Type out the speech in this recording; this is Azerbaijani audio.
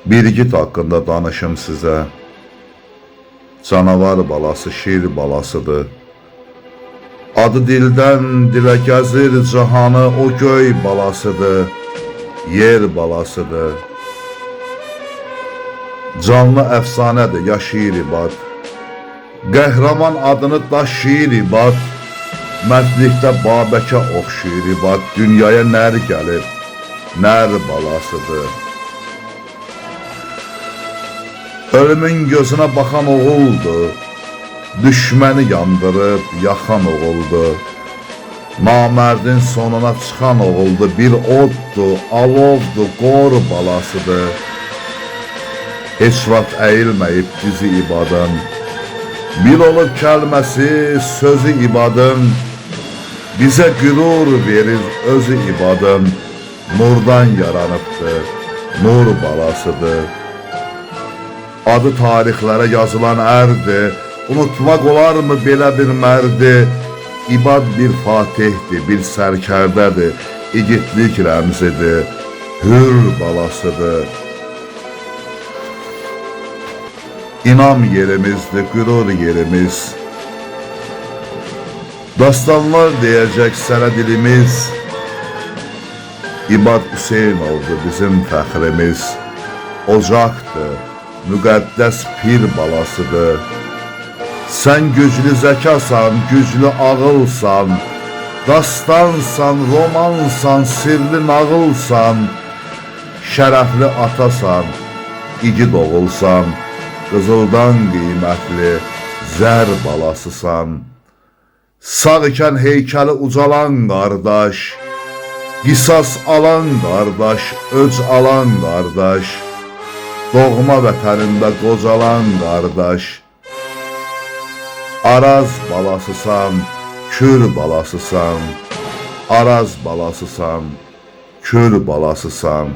Bir igid haqqında danışım sizə. Canavar balası, şir balasıdır. Adı dildən dilə gəzir cahanı, o göy balasıdır, yer balasıdır. Canlı əfsanədir, yaşayır ibad. Qəhrəman adını daşıyır ibad. Mərdlikdə Babəkə oxşayır ibad. Dünyaya nər gəlir, nər balasıdır. Ölümün gözünə baxan oğuldur. Düşməni yandırıb yaxan oğuldur. Namərdin sonuna çıxan oğuldur. Bir oddur, alovdur, qor balasıdır. Heç vaxt əyilməyib dizi ibadın. Bir olub kəlməsi, sözü ibadın. Bizə qürur verir özü ibadın. Nurdan yaranıbdır, nur balasıdır. Adı tarixlərə yazılan ərdir. Unutmaq olarmı belə bir mərdi? İbad bir fatihdir, bir sərkərdədir. İgidlik rəmzidir, hür balasıdır. İnam yerimizdir, qürur yerimiz. Dastanlar deyəcək sənə dilimiz. İbad Hüseyn oldu bizim fəxrimiz. Ocaqdır, müqəddəs pir balasıdır. Sən güclü zəkasan, güclü ağılsan. Dastansan, romansan, sirli nağılsan. Şərəfli atasan, igid oğulsan. Qızıldan qiymətli zər balasısan. Sağ ikən heykəli ucalan qardaş. Qisas alan qardaş, öc alan qardaş. Doğma vətənində qocalan qardaş. Araz balasısan, kür balasısan. Araz balasısan, kür balasısan.